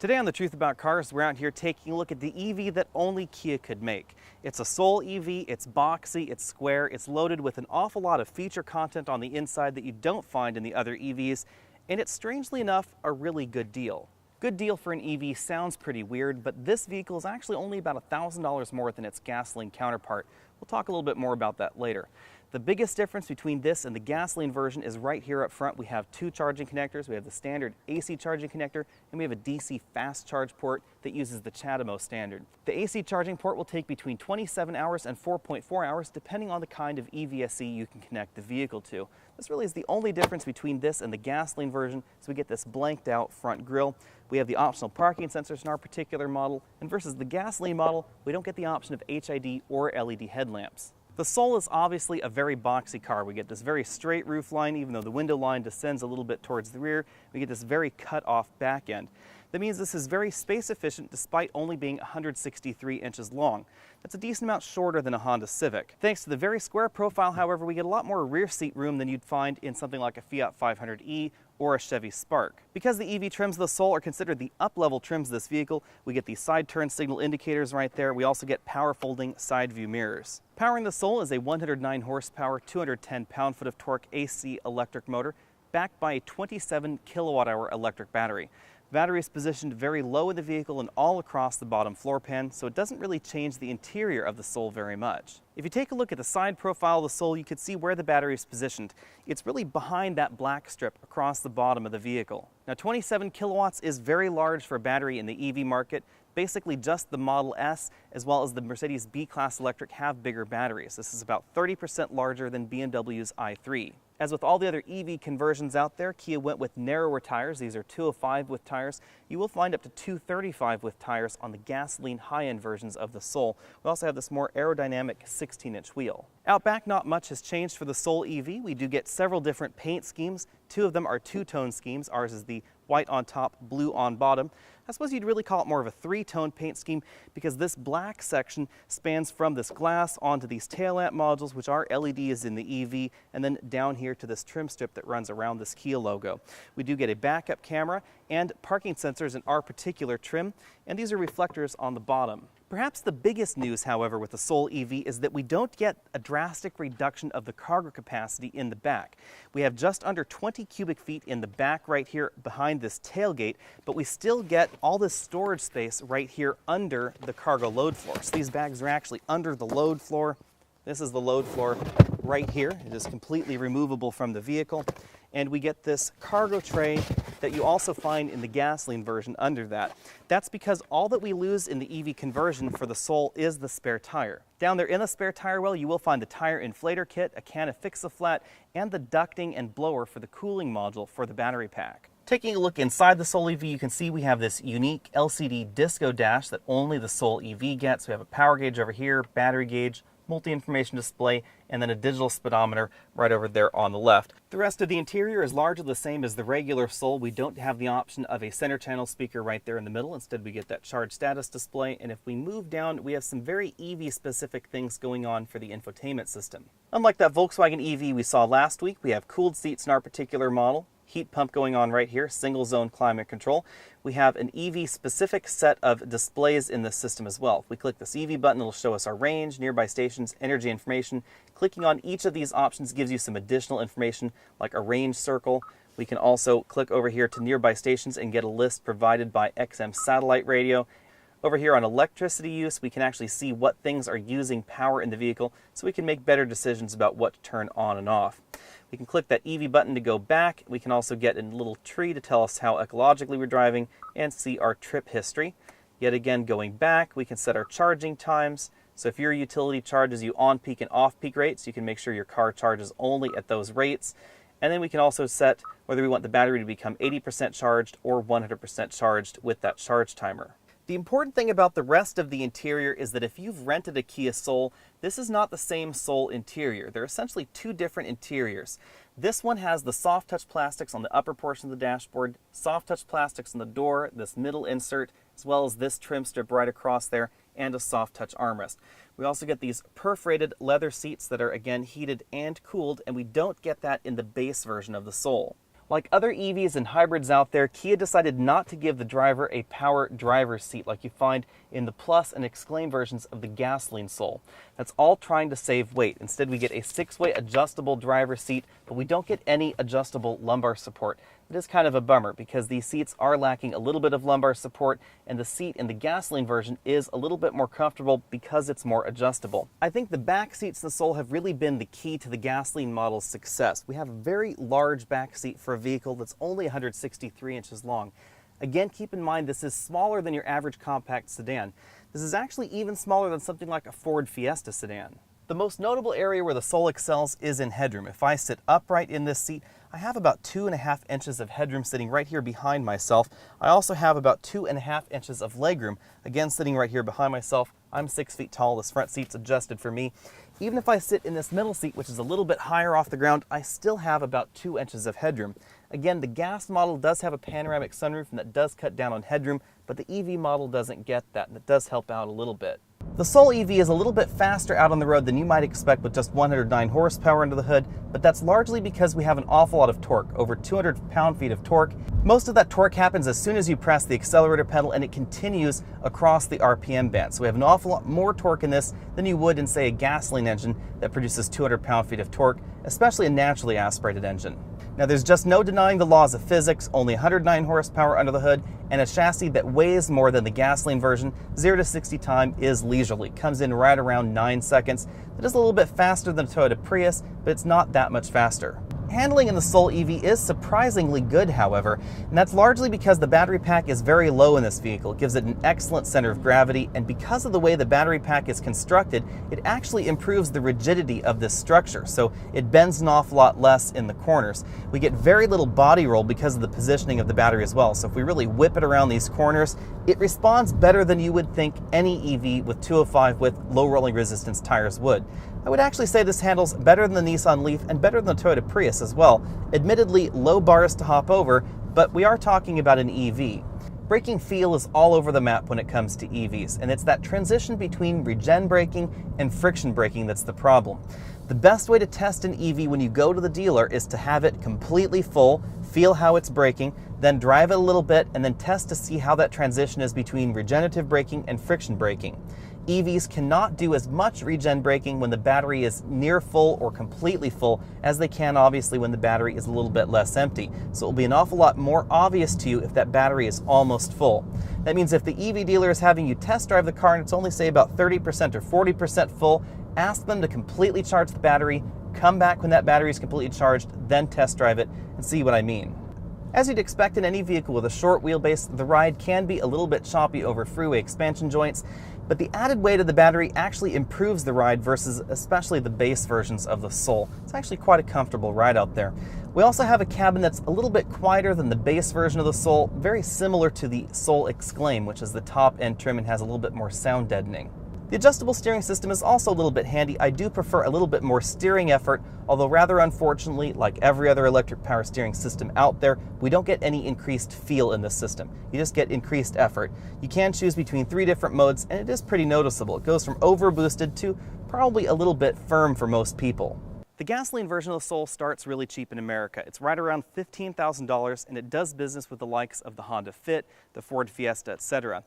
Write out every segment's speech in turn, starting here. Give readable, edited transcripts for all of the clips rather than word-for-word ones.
Today on The Truth About Cars, we're out here taking a look at the EV that only Kia could make. It's a Soul EV, it's boxy, it's square, it's loaded with an awful lot of feature content on the inside that you don't find in the other EVs, and it's strangely enough a really good deal. Good deal for an EV sounds pretty weird, but this vehicle is actually only about $1,000 more than its gasoline counterpart. We'll talk a little bit more about that later. The biggest difference between this and the gasoline version is right here up front. We have two charging connectors. We have the standard AC charging connector, and we have a DC fast charge port that uses the CHAdeMO standard. The AC charging port will take between 27 hours and 4.4 hours, depending on the kind of EVSE you can connect the vehicle to. This really is the only difference between this and the gasoline version, so we get this blanked out front grille. We have the optional parking sensors in our particular model, and versus the gasoline model, we don't get the option of HID or LED headlamps. The Soul is obviously a very boxy car. We get this very straight roof line, even though the window line descends a little bit towards the rear. We get this very cut off back end. That means this is very space efficient despite only being 163 inches long. That's a decent amount shorter than a Honda Civic. Thanks to the very square profile, however, we get a lot more rear seat room than you'd find in something like a Fiat 500e or a Chevy Spark. Because the EV trims of the Soul are considered the up-level trims of this vehicle, we get the side turn signal indicators right there. We also get power folding side view mirrors. Powering the Soul is a 109 horsepower, 210 pound-foot of torque AC electric motor backed by a 27 kilowatt-hour electric battery. The battery is positioned very low in the vehicle and all across the bottom floor pan, so it doesn't really change the interior of the Soul very much. If you take a look at the side profile of the Soul, you can see where the battery is positioned. It's really behind that black strip across the bottom of the vehicle. Now, 27 kilowatts is very large for a battery in the EV market. Basically, just the Model S as well as the Mercedes B-Class Electric have bigger batteries. This is about 30% larger than BMW's i3. As with all the other EV conversions out there, Kia went with narrower tires. These are 205 width tires. You will find up to 235 width tires on the gasoline high-end versions of the Soul. We also have this more aerodynamic 16-inch wheel. Out back, not much has changed for the Soul EV. We do get several different paint schemes. Two of them are two-tone schemes. Ours is the white on top, blue on bottom. I suppose you'd really call it more of a three-tone paint scheme because this black section spans from this glass onto these tail lamp modules, which are LEDs in the EV, and then down here to this trim strip that runs around this Kia logo. We do get a backup camera and parking sensors in our particular trim, and these are reflectors on the bottom. Perhaps the biggest news, however, with the Soul EV is that we don't get a drastic reduction of the cargo capacity in the back. We have just under 20 cubic feet in the back right here behind this tailgate, but we still get all this storage space right here under the cargo load floor. So these bags are actually under the load floor. This is the load floor right here. It is completely removable from the vehicle. And we get this cargo tray that you also find in the gasoline version under that. That's because all that we lose in the EV conversion for the Soul is the spare tire. Down there in the spare tire well, you will find the tire inflator kit, a can of Fix-A-Flat, and the ducting and blower for the cooling module for the battery pack. Taking a look inside the Soul EV, you can see we have this unique LCD disco dash that only the Soul EV gets. We have a power gauge over here, battery gauge, multi-information display, and then a digital speedometer right over there on the left. The rest of the interior is largely the same as the regular Soul. We don't have the option of a center channel speaker right there in the middle. Instead, we get that charge status display, and if we move down, we have some very EV-specific things going on for the infotainment system. Unlike that Volkswagen EV we saw last week, we have cooled seats in our particular model. Heat pump going on right here, single zone climate control. We have an EV specific set of displays in this system as well. If we click this EV button, it'll show us our range, nearby stations, energy information. Clicking on each of these options gives you some additional information like a range circle. We can also click over here to nearby stations and get a list provided by XM satellite radio. Over here on electricity use, we can actually see what things are using power in the vehicle so we can make better decisions about what to turn on and off. We can click that EV button to go back. We can also get a little tree to tell us how ecologically we're driving and see our trip history. Yet again, going back, we can set our charging times. So if your utility charges you on-peak and off-peak rates, you can make sure your car charges only at those rates. And then we can also set whether we want the battery to become 80% charged or 100% charged with that charge timer. The important thing about the rest of the interior is that if you've rented a Kia Soul, this is not the same Soul interior. They're essentially two different interiors. This one has the soft touch plastics on the upper portion of the dashboard, soft touch plastics on the door, this middle insert, as well as this trim strip right across there, and a soft touch armrest. We also get these perforated leather seats that are again heated and cooled, and we don't get that in the base version of the Soul. Like other EVs and hybrids out there, Kia decided not to give the driver a power driver's seat like you find in the Plus and Exclaim versions of the gasoline Soul. That's all trying to save weight. Instead, we get a 6-way adjustable driver's seat, but we don't get any adjustable lumbar support. It is kind of a bummer because these seats are lacking a little bit of lumbar support, and the seat in the gasoline version is a little bit more comfortable because it's more adjustable. I think the back seats in the Soul have really been the key to the gasoline model's success. We have a very large back seat for a vehicle that's only 163 inches long. Again, keep in mind this is smaller than your average compact sedan. This is actually even smaller than something like a Ford Fiesta sedan. The most notable area where the Soul excels is in headroom. If I sit upright in this seat, I have about 2.5 inches of headroom sitting right here behind myself. I also have about 2.5 inches of legroom, again sitting right here behind myself. I'm 6 feet tall, this front seat's adjusted for me. Even if I sit in this middle seat, which is a little bit higher off the ground, I still have about 2 inches of headroom. Again, the gas model does have a panoramic sunroof and that does cut down on headroom, but the EV model doesn't get that, and it does help out a little bit. The Soul EV is a little bit faster out on the road than you might expect with just 109 horsepower under the hood, but that's largely because we have an awful lot of torque, over 200 pound-feet of torque. Most of that torque happens as soon as you press the accelerator pedal, and it continues across the RPM band. So we have an awful lot more torque in this than you would in, say, a gasoline engine that produces 200 pound-feet of torque, especially a naturally aspirated engine. Now, there's just no denying the laws of physics, only 109 horsepower under the hood, and a chassis that weighs more than the gasoline version. 0 to 60 time is leisurely, comes in right around 9 seconds. It is a little bit faster than a Toyota Prius, but it's not that much faster. Handling in the Soul EV is surprisingly good, however, and that's largely because the battery pack is very low in this vehicle. It gives it an excellent center of gravity, and because of the way the battery pack is constructed, it actually improves the rigidity of this structure, so it bends an awful lot less in the corners. We get very little body roll because of the positioning of the battery as well, so if we really whip it around these corners, it responds better than you would think any EV with 205 with low rolling resistance tires would. I would actually say this handles better than the Nissan Leaf and better than the Toyota Prius as well. Admittedly, low bars to hop over, but we are talking about an EV. Braking feel is all over the map when it comes to EVs, and it's that transition between regen braking and friction braking that's the problem. The best way to test an EV when you go to the dealer is to have it completely full, feel how it's braking, then drive it a little bit, and then test to see how that transition is between regenerative braking and friction braking. EVs cannot do as much regen braking when the battery is near full or completely full as they can obviously when the battery is a little bit less empty. So it will be an awful lot more obvious to you if that battery is almost full. That means if the EV dealer is having you test drive the car and it's only say about 30% or 40% full, ask them to completely charge the battery, come back when that battery is completely charged, then test drive it and see what I mean. As you'd expect in any vehicle with a short wheelbase, the ride can be a little bit choppy over freeway expansion joints, but the added weight of the battery actually improves the ride versus especially the base versions of the Soul. It's actually quite a comfortable ride out there. We also have a cabin that's a little bit quieter than the base version of the Soul, very similar to the Soul Exclaim, which is the top-end trim and has a little bit more sound deadening. The adjustable steering system is also a little bit handy. I do prefer a little bit more steering effort, although rather unfortunately, like every other electric power steering system out there, we don't get any increased feel in this system. You just get increased effort. You can choose between 3 different modes, and it is pretty noticeable. It goes from over-boosted to probably a little bit firm for most people. The gasoline version of the Soul starts really cheap in America. It's right around $15,000, and it does business with the likes of the Honda Fit, the Ford Fiesta, etc.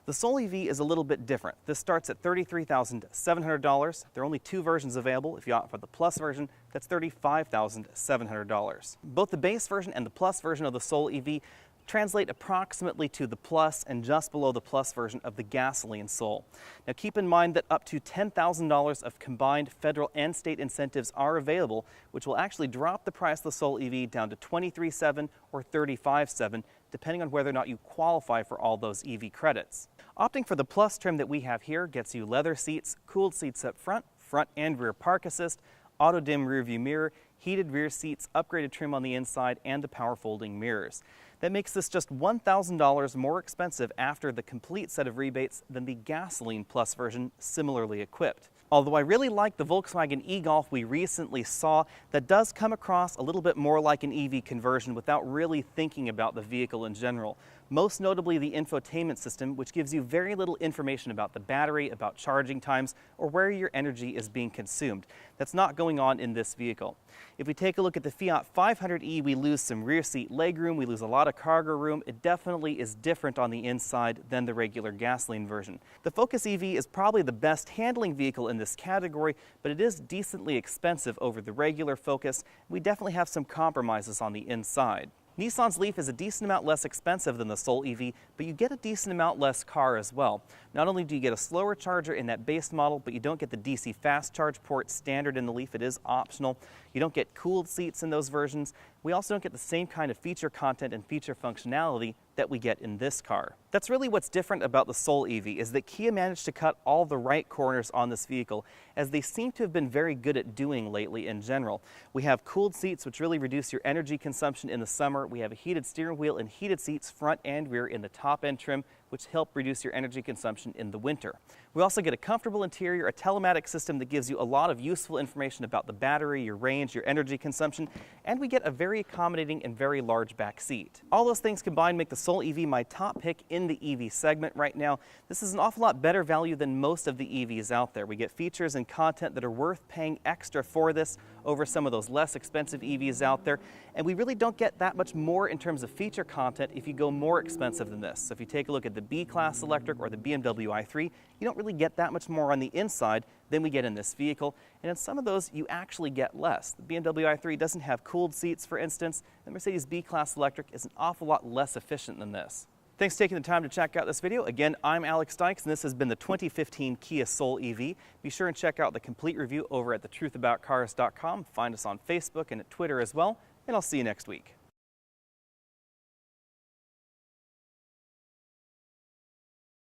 The Soul EV is a little bit different. This starts at $33,700. There are only 2 versions available. If you opt for the Plus version, that's $35,700. Both the base version and the Plus version of the Soul EV translate approximately to the Plus and just below the Plus version of the gasoline Soul. Now keep in mind that up to $10,000 of combined federal and state incentives are available, which will actually drop the price of the Soul EV down to $23,700 or $35,700, depending on whether or not you qualify for all those EV credits. Opting for the Plus trim that we have here gets you leather seats, cooled seats up front, front and rear park assist, auto-dim rear view mirror, heated rear seats, upgraded trim on the inside, and the power folding mirrors. That makes this just $1,000 more expensive after the complete set of rebates than the gasoline Plus version similarly equipped. Although I really like the Volkswagen e-Golf we recently saw, that does come across a little bit more like an EV conversion without really thinking about the vehicle in general. most notably the infotainment system, which gives you very little information about the battery, about charging times, or where your energy is being consumed. That's not going on in this vehicle. If we take a look at the Fiat 500e, we lose some rear seat legroom, we lose a lot of cargo room. It definitely is different on the inside than the regular gasoline version. The Focus EV is probably the best handling vehicle in this category, but it is decently expensive over the regular Focus. We definitely have some compromises on the inside. Nissan's Leaf is a decent amount less expensive than the Soul EV, but you get a decent amount less car as well. Not only do you get a slower charger in that base model, but you don't get the DC fast charge port standard in the Leaf. It is optional. You don't get cooled seats in those versions. We also don't get the same kind of feature content and feature functionality that we get in this car. That's really what's different about the Soul EV, is that Kia managed to cut all the right corners on this vehicle, as they seem to have been very good at doing lately in general. We have cooled seats, which really reduce your energy consumption in the summer. We have a heated steering wheel and heated seats front and rear in the top end trim, which help reduce your energy consumption in the winter. We also get a comfortable interior, a telematics system that gives you a lot of useful information about the battery, your range, your energy consumption, and we get a very accommodating and very large back seat. All those things combined make the Soul EV my top pick in the EV segment right now. This is an awful lot better value than most of the EVs out there. We get features and content that are worth paying extra for this over some of those less expensive EVs out there, and we really don't get that much more in terms of feature content if you go more expensive than this. So if you take a look at the B-Class electric or the BMW i3, you don't really get that much more on the inside than we get in this vehicle, and in some of those you actually get less. The BMW i3 doesn't have cooled seats, for instance. The Mercedes B-Class electric is an awful lot less efficient than this. Thanks for taking the time to check out this video. Again, I'm Alex Dykes, and this has been the 2015 Kia Soul EV. Be sure and check out the complete review over at thetruthaboutcars.com. Find us on Facebook and at Twitter as well, and I'll see you next week.